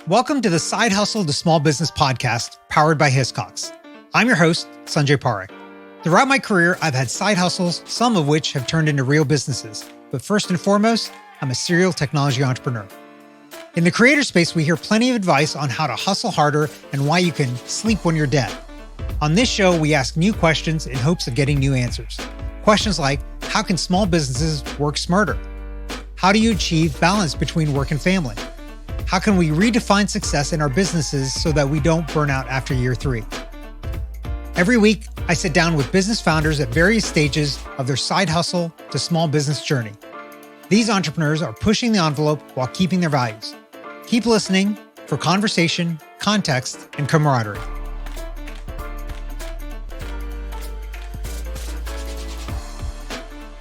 Welcome to the Side Hustle to Small Business podcast powered by Hiscox. I'm your host, Sanjay Parekh. Throughout my career, I've had side hustles, some of which have turned into real businesses. But first and foremost, I'm a serial technology entrepreneur. In the creator space, we hear plenty of advice on how to hustle harder and why you can sleep when you're dead. On this show, we ask new questions in hopes of getting new answers. Questions like, how can small businesses work smarter? How do you achieve balance between work and family? How can we redefine success in our businesses so that we don't burn out after year 3? Every week, I sit down with business founders at various stages of their side hustle to small business journey. These entrepreneurs are pushing the envelope while keeping their values. Keep listening for conversation, context, and camaraderie.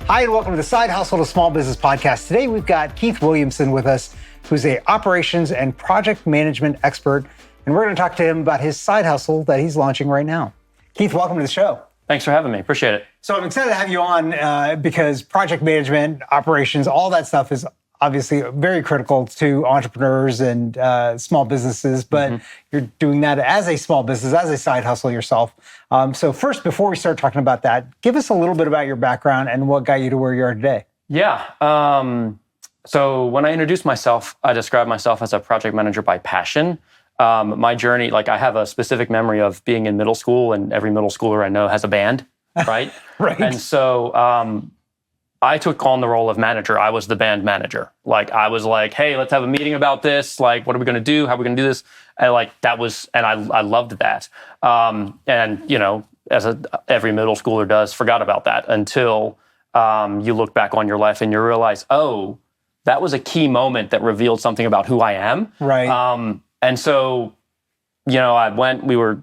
Hi, and welcome to the Side Hustle to Small Business podcast. Today, we've got Keith Williamson with us, who's a operations and project management expert. And we're going to talk to him about his side hustle that he's launching right now. Keith, welcome to the show. Thanks for having me. Appreciate it. So I'm excited to have you on because project management, operations, all that stuff is obviously very critical to entrepreneurs and small businesses, but you're doing that as a small business, as a side hustle yourself. So first, before we start talking about that, give us a little bit about your background and what got you to where you are today. Yeah. So when I introduced myself, I described myself as a project manager by passion. My journey, I have a specific memory of being in middle school, and every middle schooler I know has a band, right? Right. And so I took on the role of manager. I was the band manager. I was like, hey, let's have a meeting about this. What are we going to do? How are we going to do this? And I loved that. And as every middle schooler does, forgot about that until you look back on your life and you realize, oh, that was a key moment that revealed something about who I am. Right. And so, we were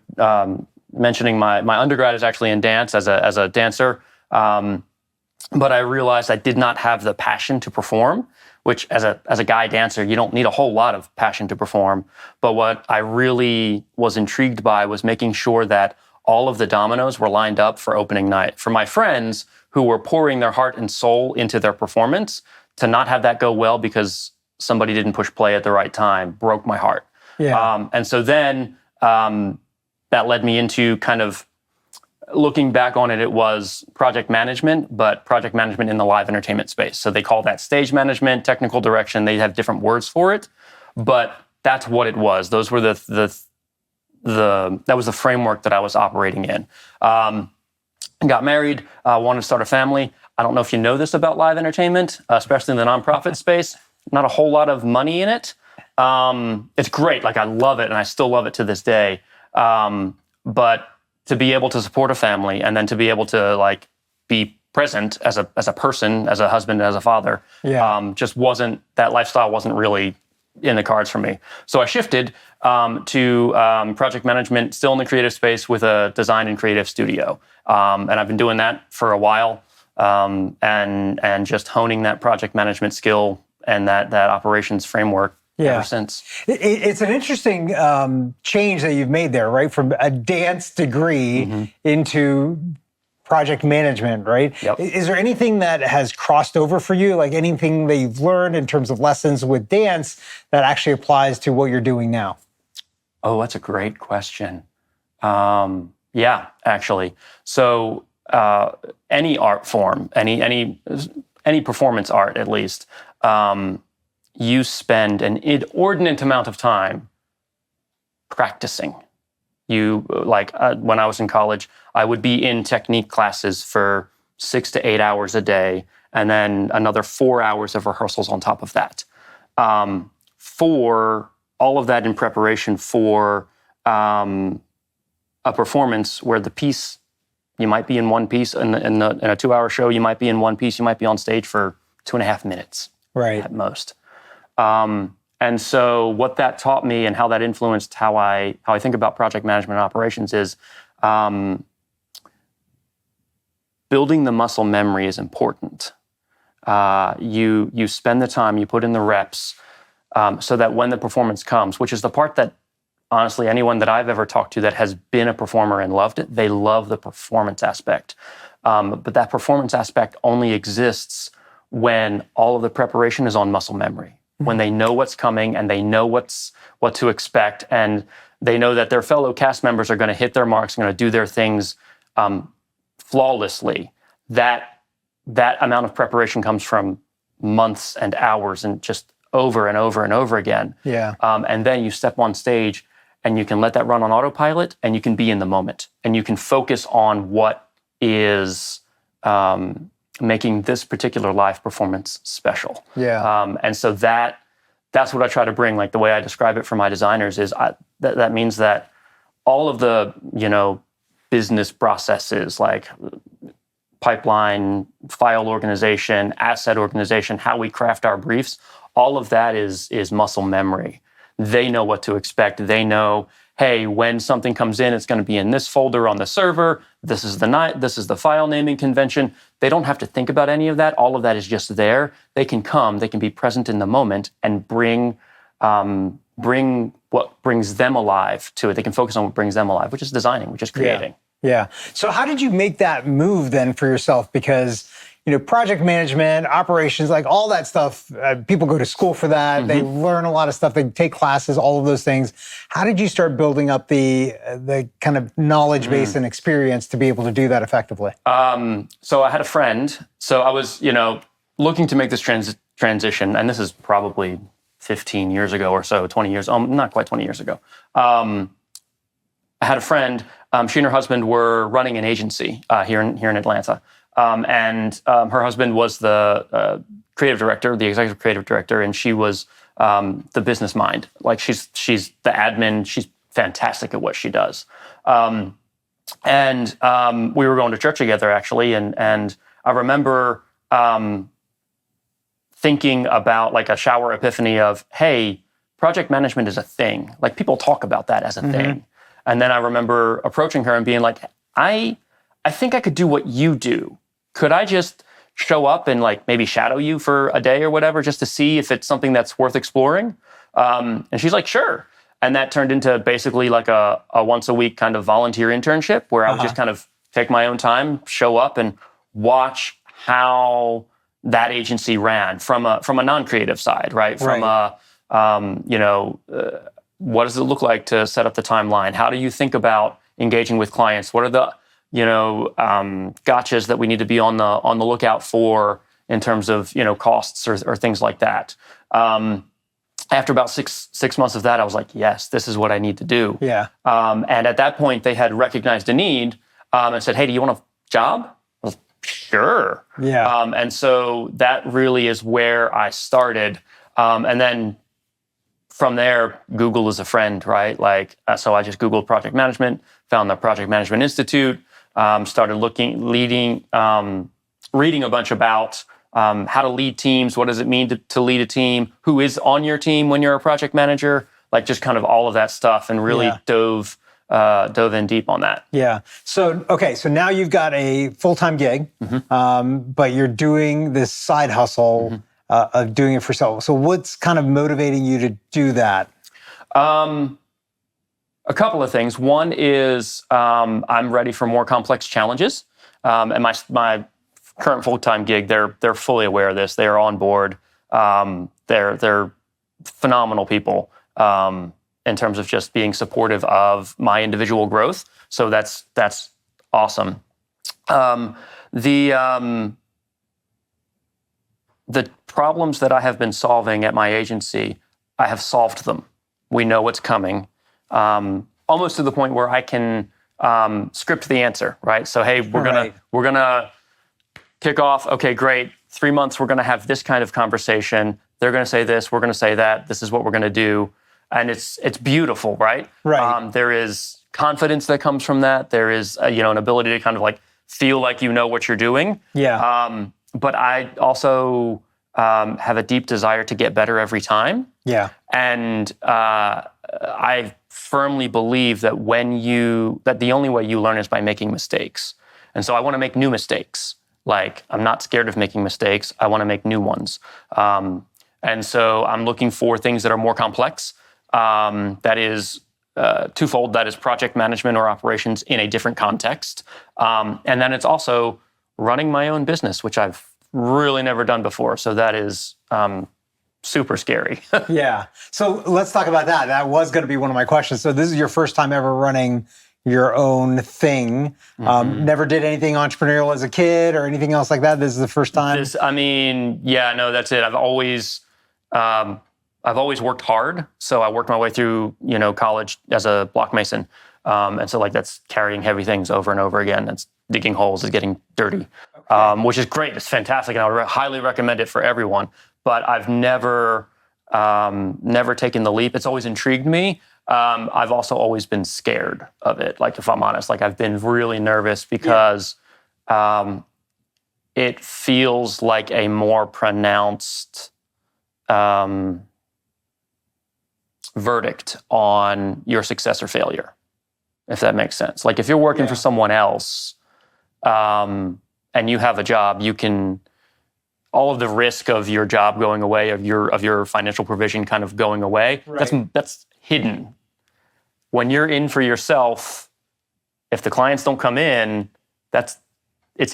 mentioning my undergrad is actually in dance as a dancer. But I realized I did not have the passion to perform, which as a guy dancer, you don't need a whole lot of passion to perform. But what I really was intrigued by was making sure that all of the dominoes were lined up for opening night. For my friends who were pouring their heart and soul into their performance, to not have that go well because somebody didn't push play at the right time broke my heart. Yeah. And so then that led me into kind of looking back on it, it was project management, but project management in the live entertainment space. So they call that stage management, technical direction. They have different words for it, but that's what it was. Those were that was the framework that I was operating in. Got married, wanted to start a family. I don't know if you know this about live entertainment, especially in the nonprofit space. Not a whole lot of money in it. It's great. I love it, and I still love it to this day. But to be able to support a family and then to be able to be present as a person, as a husband, as a father, just wasn't, that lifestyle wasn't really in the cards for me. So I shifted to project management, still in the creative space with a design and creative studio. And I've been doing that for a while. And just honing that project management skill and that operations framework ever since. It's an interesting change that you've made there, right? From a dance degree into project management, right? Yep. Is there anything that has crossed over for you? Anything that you've learned in terms of lessons with dance that actually applies to what you're doing now? Oh, that's a great question. Yeah, actually. So any art form, any performance art at least, you spend an inordinate amount of time practicing. When I was in college, I would be in technique classes for 6 to 8 hours a day, and then another 4 hours of rehearsals on top of that. For all of that in preparation for a performance where the piece, you might be in one piece in a 2-hour show. You might be in one piece. You might be on stage for 2.5 minutes, right, at most. And so, what that taught me and how that influenced how I think about project management and operations is building the muscle memory is important. You spend the time, you put in the reps, so that when the performance comes, which is the part that honestly, anyone that I've ever talked to that has been a performer and loved it, they love the performance aspect. But that performance aspect only exists when all of the preparation is on muscle memory. when they know what's coming and they know what to expect, and they know that their fellow cast members are going to hit their marks, going to do their things flawlessly. That amount of preparation comes from months and hours and just over and over and over again. Yeah. And then you step on stage and you can let that run on autopilot, and you can be in the moment, and you can focus on what is making this particular live performance special. Yeah. And so that's what I try to bring. Like the way I describe it for my designers is that means that all of the, business processes like pipeline, file organization, asset organization, how we craft our briefs, all of that is muscle memory. They know what to expect. They know, hey, when something comes in, it's going to be in this folder on the server. This is the file naming convention. They don't have to think about any of that. All of that is just there. They can be present in the moment and bring what brings them alive to it. They can focus on what brings them alive, which is designing, which is creating. Yeah. So how did you make that move then for yourself? Because, project management, operations, like all that stuff, people go to school for that. Mm-hmm. They learn a lot of stuff. They take classes, all of those things. How did you start building up the kind of knowledge base and experience to be able to do that effectively? So I had a friend. So I was, looking to make this transition, and this is probably 15 years ago or so, 20 years, not quite 20 years ago. I had a friend, she and her husband were running an agency here in Atlanta. And her husband was the creative director, the executive creative director, and she was the business mind. Like she's the admin. She's fantastic at what she does. And we were going to church together actually, and I remember thinking about like a shower epiphany of, hey, project management is a thing. Like people talk about that as a thing. And then I remember approaching her and being like, I think I could do what you do. Could I just show up and like maybe shadow you for a day or whatever, just to see if it's something that's worth exploring? And she's like, sure. And that turned into basically like a once a week kind of volunteer internship where I would just kind of take my own time, show up and watch how that agency ran from a non-creative side, right? What does it look like to set up the timeline? How do you think about engaging with clients? What are the gotchas that we need to be on the lookout for in terms of costs or things like that? After about six months of that, I was like, yes, this is what I need to do. Yeah. And at that point, they had recognized a need and said, hey, do you want a job? I was sure. Yeah. And so that really is where I started. And then from there, Google is a friend, right? So I just Googled project management, found the Project Management Institute, started reading a bunch about how to lead teams. What does it mean to lead a team? Who is on your team when you're a project manager? Like just kind of all of that stuff, and really dove in deep on that. Yeah. So now you've got a full-time gig, but you're doing this side hustle of doing it for yourself. So what's kind of motivating you to do that? A couple of things. One is I'm ready for more complex challenges, and my current full-time gig, they're fully aware of this. They are on board. They're phenomenal people in terms of just being supportive of my individual growth. So that's awesome. The problems that I have been solving at my agency, I have solved them. We know what's coming. Almost to the point where I can script the answer, right? So, hey, we're gonna kick off. Okay, great. 3 months, we're gonna have this kind of conversation. They're gonna say this. We're gonna say that. This is what we're gonna do, and it's beautiful, right? Right. There is confidence that comes from that. There is an ability to kind of like feel like you know what you're doing. Yeah. But I also have a deep desire to get better every time. Yeah. And I firmly believe that that the only way you learn is by making mistakes. And so I want to make new mistakes. Like, I'm not scared of making mistakes. I want to make new ones. And so I'm looking for things that are more complex. That is twofold. That is project management or operations in a different context. And then it's also running my own business, which I've really never done before. So that is super scary. Yeah. So let's talk about that. That was going to be one of my questions. So this is your first time ever running your own thing. Never did anything entrepreneurial as a kid or anything else like that. This is the first time. That's it. I've always worked hard. So I worked my way through, college as a block mason. And so that's carrying heavy things over and over again. It's digging holes, it's getting dirty, which is great. It's fantastic. And I would highly recommend it for everyone. But I've never taken the leap. It's always intrigued me. I've also always been scared of it. If I'm honest, I've been really nervous because it feels like a more pronounced verdict on your success or failure, if that makes sense. If you're working for someone else and you have a job, you can, all of the risk of your job going away, of your financial provision kind of going away, that's hidden. When you're in for yourself, if the clients don't come in, it's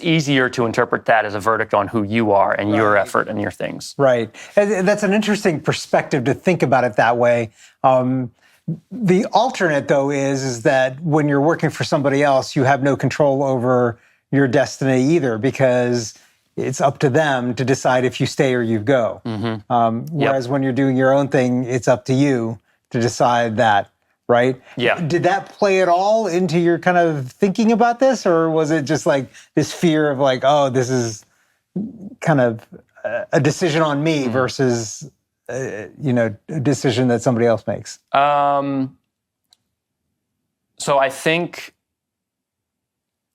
easier to interpret that as a verdict on who you are and your effort and your things. Right. And that's an interesting perspective to think about it that way. The alternate, though, is that when you're working for somebody else, you have no control over your destiny either, because it's up to them to decide if you stay or you go. Whereas when you're doing your own thing, it's up to you to decide that. Right? Yeah. Did that play at all into your kind of thinking about this? Or was it just this fear of this is kind of a decision on me versus, a decision that somebody else makes? So I think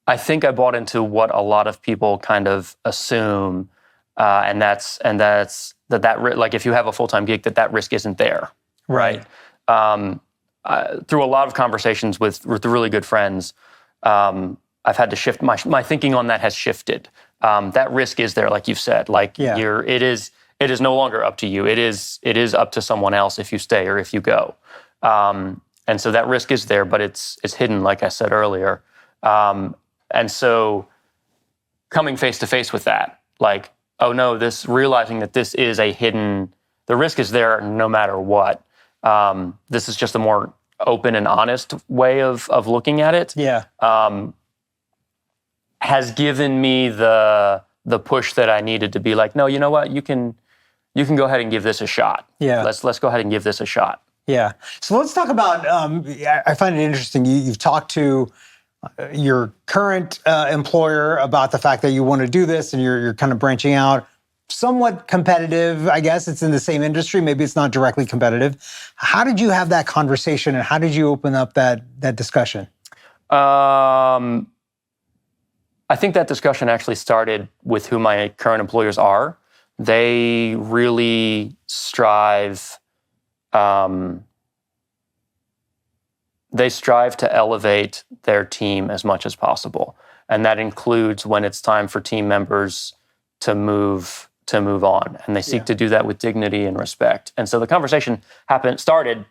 I bought into what a lot of people kind of assume, and that's if you have a full-time gig, that risk isn't there. Right. Through a lot of conversations with really good friends, I've had to shift my thinking on that has shifted. That risk is there, like you've said. It is no longer up to you. It is up to someone else if you stay or if you go. And so that risk is there, but it's hidden, like I said earlier. And so coming face to face with that, realizing that this is the risk is there no matter what. This is just a more open and honest way of looking at it. Yeah. Has given me the push that I needed to be no, you know what? You can go ahead and give this a shot. Yeah. Let's go ahead and give this a shot. Yeah. So let's talk about, I find it interesting. You've talked to your current employer about the fact that you want to do this and you're kind of branching out. Somewhat competitive, I guess. It's in the same industry. Maybe it's not directly competitive. How did you have that conversation and how did you open up that discussion? I think that discussion actually started with who my current employers are. They really strive to elevate their team as much as possible. And that includes when it's time for team members to move on, and they seek to do that with dignity and respect. And so the conversation started,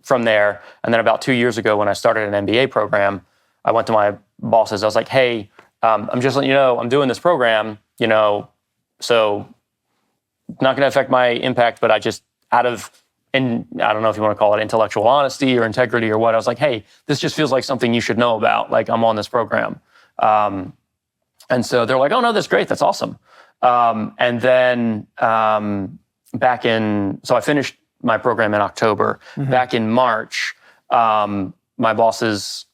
from there. And then about 2 years ago, when I started an MBA program, I went to my bosses. I was like, "Hey, I'm just letting you know I'm doing this program, so not going to affect my impact, but I just I don't know if you want to call it intellectual honesty or integrity or what. I was like, hey, this just feels like something you should know about. I'm on this program." And so they're like, "Oh no, that's great. That's awesome." And then so I finished my program in October. Mm-hmm. Back in March, my boss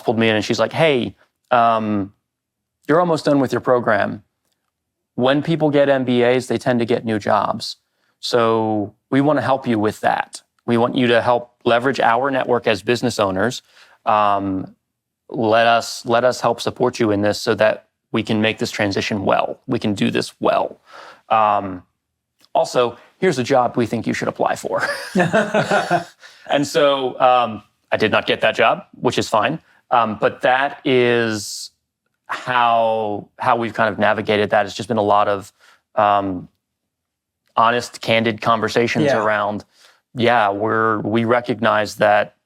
pulled me in and she's like, "Hey, you're almost done with your program. When people get MBAs, they tend to get new jobs. So we want to help you with that. We want you to help leverage our network as business owners. Let us help support you in this so that we can make this transition well. We can do this well. Also, here's a job we think you should apply for." And so I did not get that job, which is fine. But that is how we've kind of navigated that. It's just been a lot of honest, candid conversations around, we recognize that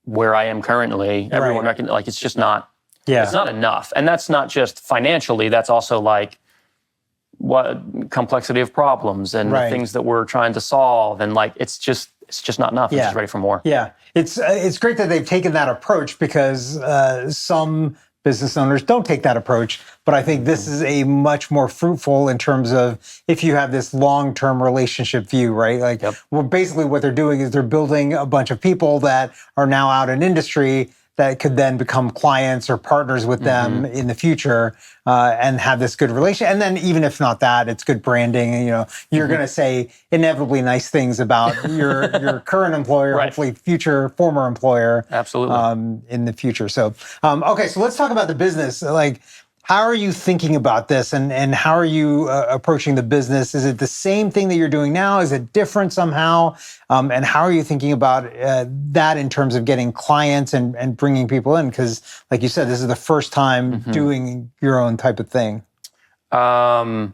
where I am currently, everyone recognizes, it's just not, it's not enough. And that's not just financially, that's also what complexity of problems and the things that we're trying to solve, and like it's just not enough. It's just ready for more. Yeah, it's great that they've taken that approach, because some business owners don't take that approach. But I think this is a much more fruitful in terms of if you have this long-term relationship view, right? Like, well, basically what they're doing is they're building a bunch of people that are now out in industry that could then become clients or partners with them in the future, and have this good relation. And then even if not that, it's good branding. And, you're going to say inevitably nice things about your current employer, hopefully future former employer. Absolutely. In the future. So, okay, so let's talk about the business. Like, how are you thinking about this, and how are you approaching the business? Is it the same thing that you're doing now? Is it different somehow? And how are you thinking about that in terms of getting clients and bringing people in? Because, like you said, this is the first time doing your own type of thing. I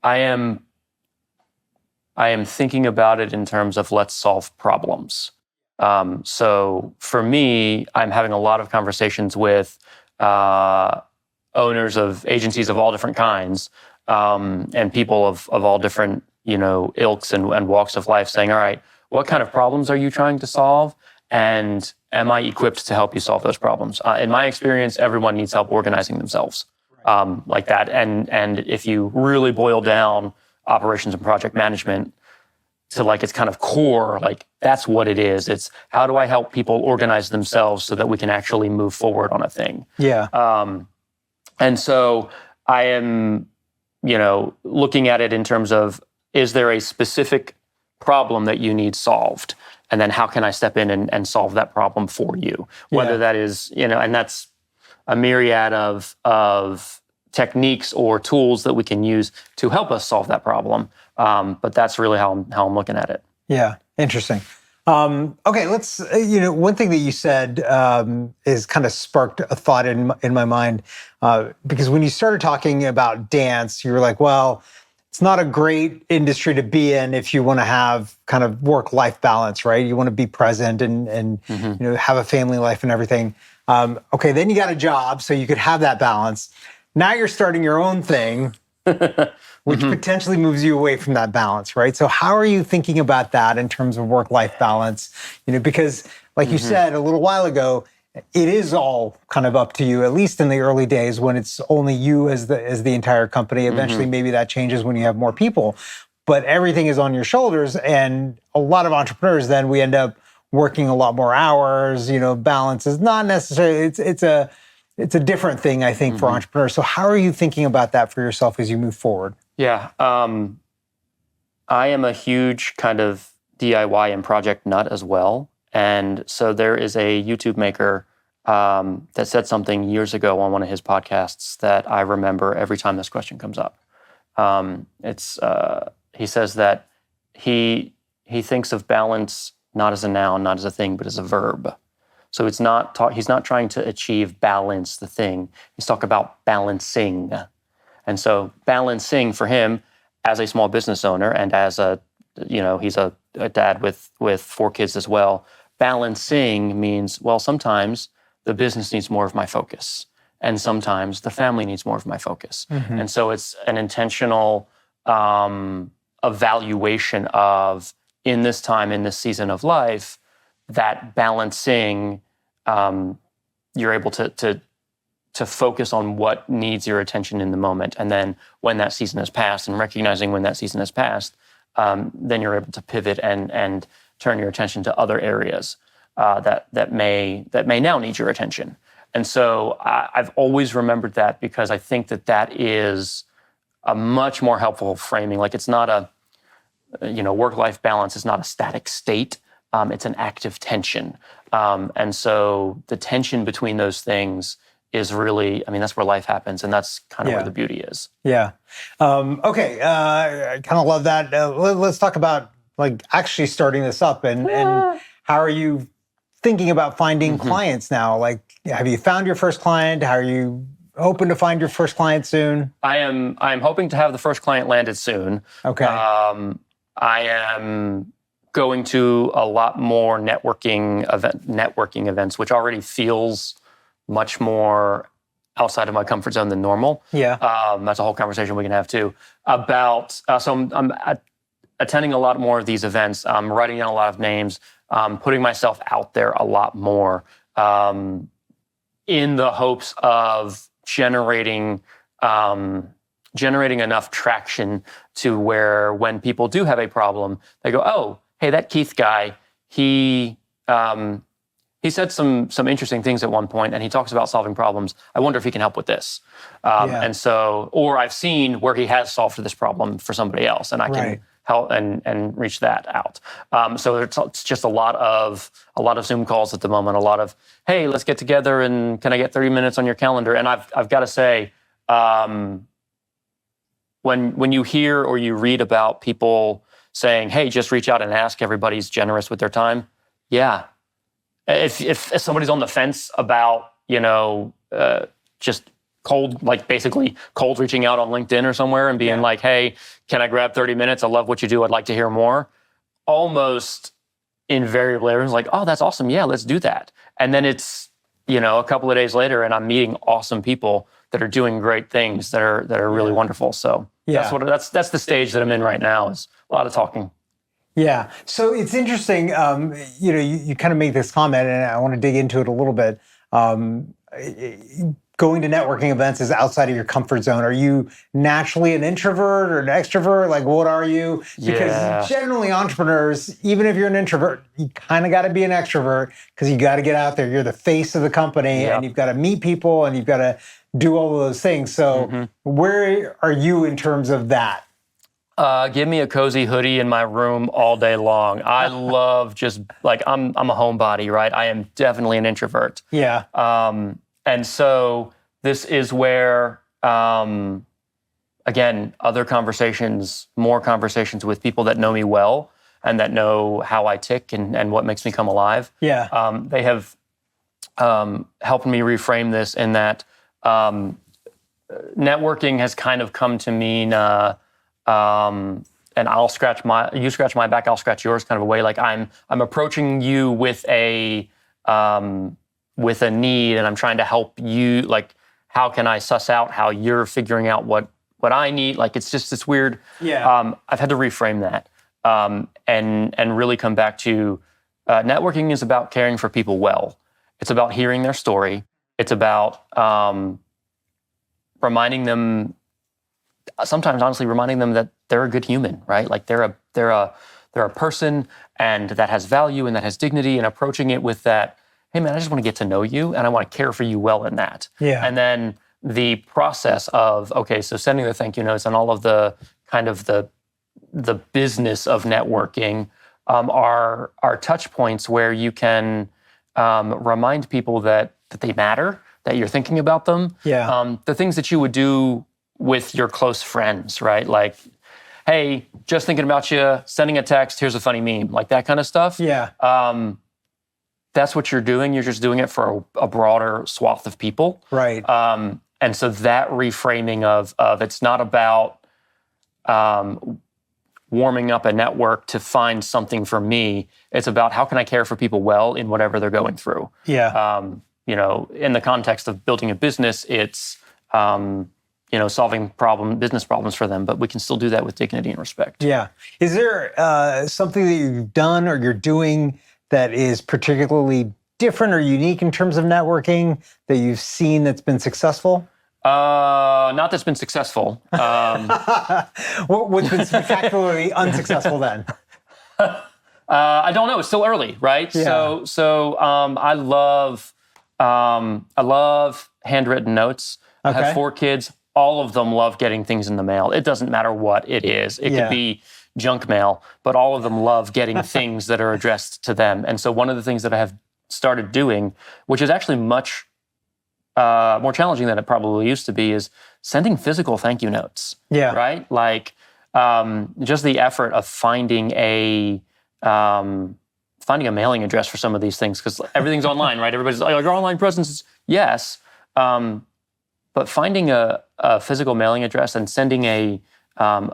am thinking about it in terms of let's solve problems. So for me, I'm having a lot of conversations with owners of agencies of all different kinds, and people of all different, ilks and walks of life, saying, all right, what kind of problems are you trying to solve? And am I equipped to help you solve those problems? In my experience, everyone needs help organizing themselves, like that. And if you really boil down operations and project management to like its kind of core, like that's what it is. It's how do I help people organize themselves so that we can actually move forward on a thing? Yeah. And so I am, looking at it in terms of, is there a specific problem that you need solved? And then how can I step in and solve that problem for you? Whether that is, and that's a myriad of techniques or tools that we can use to help us solve that problem. But that's really how I'm looking at it. Yeah, interesting. Okay, let's, one thing that you said is kind of sparked a thought in my mind, because when you started talking about dance, you were like, well, it's not a great industry to be in if you want to have kind of work-life balance, right? You want to be present and have a family life and everything. Okay, then you got a job, so you could have that balance. Now you're starting your own thing, which potentially moves you away from that balance, right? So how are you thinking about that in terms of work-life balance? Because like you said a little while ago, it is all kind of up to you, at least in the early days when it's only you as the entire company. Eventually, maybe that changes when you have more people, but everything is on your shoulders. And a lot of entrepreneurs, then we end up working a lot more hours. Balance is not necessarily, it's a different thing, I think, for entrepreneurs. So how are you thinking about that for yourself as you move forward? Yeah. I am a huge kind of DIY and project nut as well. And so there is a YouTube maker that said something years ago on one of his podcasts that I remember every time this question comes up. He says that he thinks of balance not as a noun, not as a thing, but as a verb. So he's not trying to achieve balance, the thing. He's talking about balancing. And so balancing for him as a small business owner and as he's a dad with 4 kids as well. Balancing means, well, sometimes the business needs more of my focus, and sometimes the family needs more of my focus. And so it's an intentional evaluation of, in this time, in this season of life, that balancing, you're able to focus on what needs your attention in the moment. And then when that season has passed, and recognizing when that season has passed, then you're able to pivot and turn your attention to other areas that may now need your attention. And so I've always remembered that, because I think that is a much more helpful framing. Like, it's not work-life balance is not a static state. It's an active tension. And so the tension between those things is really, that's where life happens. And that's kind of where the beauty is. Yeah. Okay. I kind of love that. Let's talk about actually starting this up and how are you thinking about finding clients now? Like, have you found your first client? How are you hoping to find your first client soon? I'm hoping to have the first client landed soon. Okay. I am going to a lot more networking events, which already feels much more outside of my comfort zone than normal. Yeah. That's a whole conversation we can have too. About so I'm attending a lot more of these events. I'm writing down a lot of names, putting myself out there a lot more, in the hopes of generating enough traction to where when people do have a problem, they go, "Oh, hey, that Keith guy, he said some interesting things at one point, and he talks about solving problems. I wonder if he can help with this." And so, or I've seen where he has solved this problem for somebody else, and I can help and reach that out. So it's just a lot of Zoom calls at the moment. A lot of, "Hey, let's get together, and can I get 30 minutes on your calendar?" And I've got to say, when you hear or you read about people saying, "Hey, just reach out and ask," everybody's generous with their time. Yeah. If somebody's on the fence about, just basically cold reaching out on LinkedIn or somewhere and being like, "Hey, can I grab 30 minutes? I love what you do. I'd like to hear more." Almost invariably, everyone's like, "Oh, that's awesome. Yeah, let's do that." And then it's, a couple of days later and I'm meeting awesome people that are doing great things that are really wonderful. So that's the stage that I'm in right now, is a lot of talking. Yeah. So it's interesting, you kind of make this comment, and I want to dig into it a little bit. Going to networking events is outside of your comfort zone. Are you naturally an introvert or an extrovert? Like, what are you? Because generally entrepreneurs, even if you're an introvert, you kind of got to be an extrovert, because you got to get out there. You're the face of the company, and you've got to meet people, and you've got to do all of those things. So where are you in terms of that? Give me a cozy hoodie in my room all day long. I love just I'm a homebody, right? I am definitely an introvert. Yeah. And so this is where, again, more conversations with people that know me well and that know how I tick and what makes me come alive. Yeah. They have helped me reframe this in that networking has kind of come to mean, and you scratch my back, I'll scratch yours, kind of a way. Like I'm approaching you with a need, and I'm trying to help you. Like, how can I suss out how you're figuring out what I need? Like, it's just this weird. Yeah. I've had to reframe that, and really come back to networking is about caring for people well. It's about hearing their story. It's about reminding them. Sometimes, honestly, reminding them that they're a good human, right? Like they're a person, and that has value and that has dignity, and approaching it with that, "Hey man, I just want to get to know you, and I want to care for you well in that." Yeah. And then the process of, so sending the thank you notes and all of the kind of the business of networking are touch points where you can remind people that they matter, that you're thinking about them. Yeah. The things that you would do with your close friends, right? Like, "Hey, just thinking about you, sending a text, here's a funny meme," like that kind of stuff. Yeah. That's what you're doing. You're just doing it for a broader swath of people. Right. And so that reframing of it's not about warming up a network to find something for me. It's about how can I care for people well in whatever they're going through. Yeah. In the context of building a business, it's solving business problems for them, but we can still do that with dignity and respect. Yeah. Is there something that you've done or you're doing that is particularly different or unique in terms of networking that you've seen that's been successful? Not that's been successful. What's been spectacularly unsuccessful then? I don't know. It's still early, right? Yeah. So I love handwritten notes. Okay. I have 4 kids. All of them love getting things in the mail. It doesn't matter what it is. It could be junk mail, but all of them love getting things that are addressed to them. And so one of the things that I have started doing, which is actually much more challenging than it probably used to be, is sending physical thank you notes. Yeah. Right? Like just the effort of finding a mailing address for some of these things, because everything's online, right? Everybody's like, your online presence is, yes. But finding a physical mailing address and sending a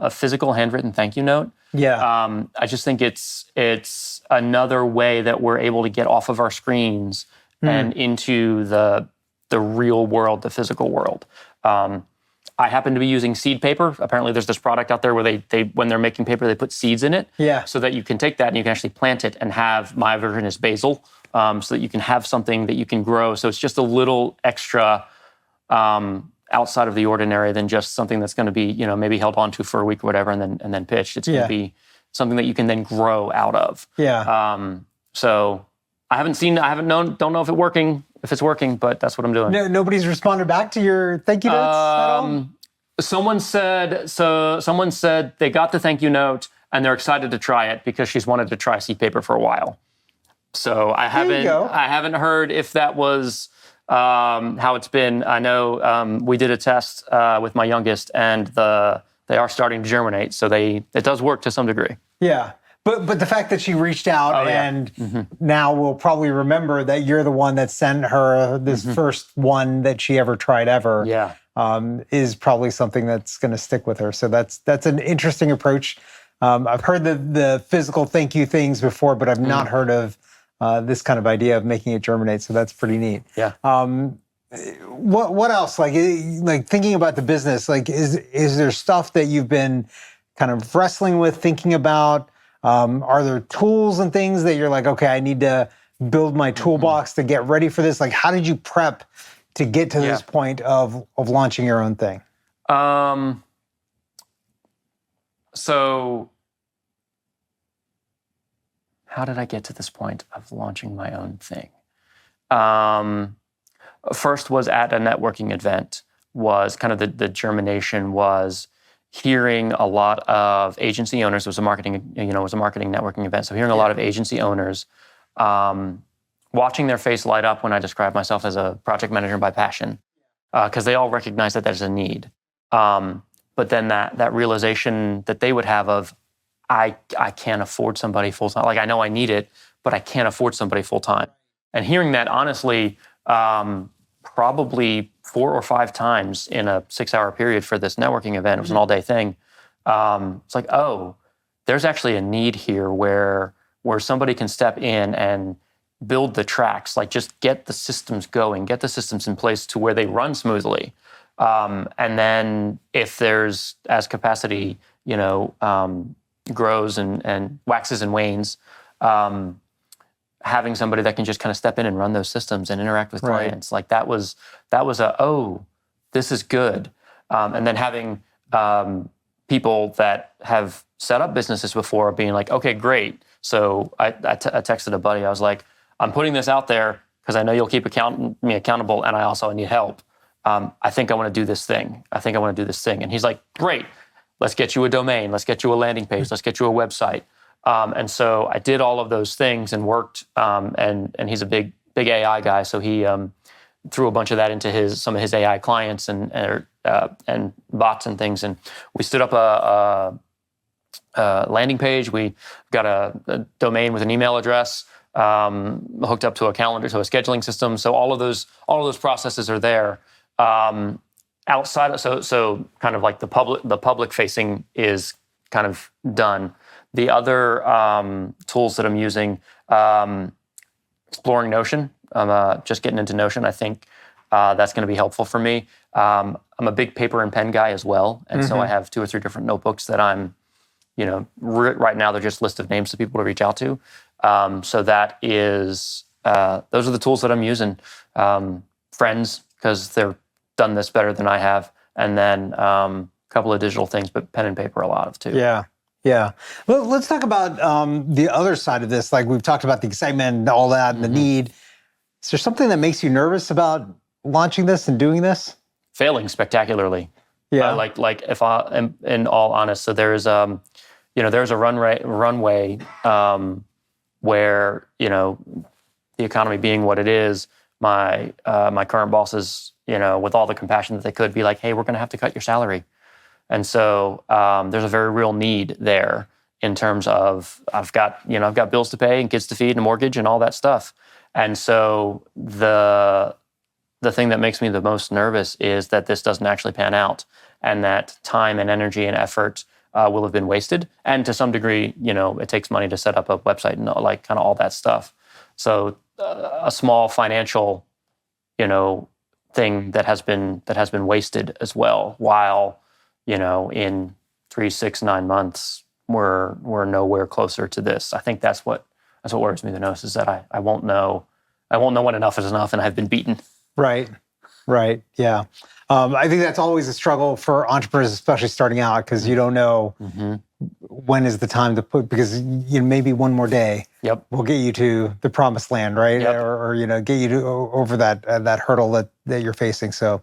physical handwritten thank you note, I just think it's another way that we're able to get off of our screens and into the the real world, the physical world. I happen to be using seed paper. Apparently there's this product out there where they when they're making paper, they put seeds in it so that you can take that and you can actually plant it and have, my version is basil, so that you can have something that you can grow. So it's just a little extra outside of the ordinary than just something that's going to be, maybe held onto for a week or whatever and then pitched. It's going to be something that you can then grow out of. So don't know if it's working, but that's what I'm doing. No, nobody's responded back to your thank you notes at all? Someone said they got the thank you note and they're excited to try it because she's wanted to try seed paper for a while. So I haven't heard if that was how it's been. I know we did a test with my youngest and they are starting to germinate. So it does work to some degree. Yeah. But the fact that she reached out now we'll probably remember that you're the one that sent her this first one that she ever tried ever. Is probably something that's going to stick with her. So that's an interesting approach. I've heard the physical thank you things before, but I've not heard of this kind of idea of making it germinate. So that's pretty neat. What else? Like thinking about the business, like is there stuff that you've been kind of wrestling with, thinking about? Are there tools and things that you're like, okay, I need to build my toolbox to get ready for this? Like, how did you prep to get to this point of launching your own thing? So how did I get to this point of launching my own thing? First was at a networking event, was kind of the germination was hearing a lot of agency owners. It was a marketing networking event. So hearing a lot of agency owners, watching their face light up when I describe myself as a project manager by passion, because they all recognize that there's a need. But then that realization that they would have of, I can't afford somebody full time. Like I know I need it, but I can't afford somebody full time. And hearing that honestly, probably 4 or 5 times in a 6-hour period for this networking event. It was an all-day thing. It's like, oh, there's actually a need here where somebody can step in and build the tracks, like just get the systems going, get the systems in place to where they run smoothly. And then if there's, as capacity, grows and waxes and wanes, having somebody that can just kind of step in and run those systems and interact with clients, like that was this is good. And then having people that have set up businesses before being like, okay, great. So I texted a buddy. I was like, I'm putting this out there because I know you'll keep me accountable, and I also need help. I think I want to do this thing. And he's like, great. Let's get you a domain. Let's get you a landing page. Let's get you a website. And so I did all of those things and worked, and he's a big AI guy. So he threw a bunch of that into some of his AI clients and bots and things. And we stood up a landing page. We got a domain with an email address, hooked up to a calendar, so a scheduling system. So all of those processes are there. Outside of, so kind of like the public facing is kind of done. The other tools that I'm using, exploring Notion. I'm just getting into Notion. I think that's going to be helpful for me. I'm a big paper and pen guy as well, and so I have 2 or 3 different notebooks that I'm, right now they're just list of names of people to reach out to. So that is those are the tools that I'm using. Friends, because they've done this better than I have, and then a couple of digital things, but pen and paper a lot of too. Yeah. Well, let's talk about the other side of this. Like we've talked about the excitement and all that and the need. Is there something that makes you nervous about launching this and doing this? Failing spectacularly. Yeah. Like if I am in all honest, so there's there's a runway where the economy being what it is, my current bosses, with all the compassion that they could, be like, hey, we're going to have to cut your salary. And so there's a very real need there in terms of I've got bills to pay and kids to feed and a mortgage and all that stuff. And so the thing that makes me the most nervous is that this doesn't actually pan out, and that time and energy and effort will have been wasted. And to some degree, it takes money to set up a website and like kind of all that stuff. So a small financial, thing that has been wasted as well. While, in 3, 6, 9 months, we're nowhere closer to this. I think that's what worries me the most, is that I won't know when enough is enough, and I've been beaten. Right. Yeah. I think that's always a struggle for entrepreneurs, especially starting out, because you don't know when is the time to put, because maybe one more day will get you to the promised land, right? Yep. Or get you to over that hurdle that you're facing. So,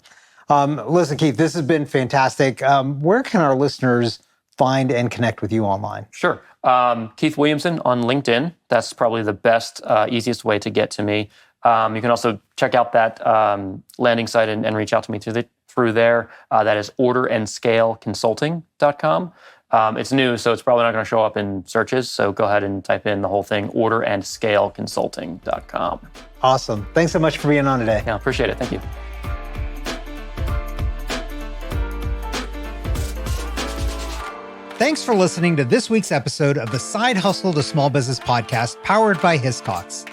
listen, Keith, this has been fantastic. Where can our listeners find and connect with you online? Sure. Keith Williamson on LinkedIn. That's probably the best, easiest way to get to me. You can also check out that landing site and reach out to me through there. That is orderandscaleconsulting.com. It's new, so it's probably not going to show up in searches. So go ahead and type in the whole thing, orderandscaleconsulting.com. Awesome. Thanks so much for being on today. Yeah, appreciate it. Thank you. Thanks for listening to this week's episode of the Side Hustle to Small Business podcast powered by Hiscox.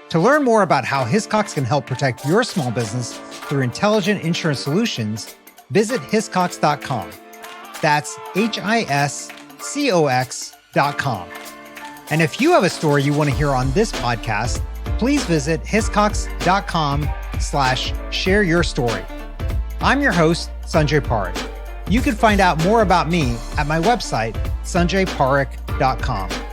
To learn more about how Hiscox can help protect your small business through intelligent insurance solutions, visit hiscox.com. That's HISCOX.com. And if you have a story you want to hear on this podcast, please visit hiscox.com/share your story. I'm your host, Sanjay Parikh. You can find out more about me at my website, sanjayparikh.com.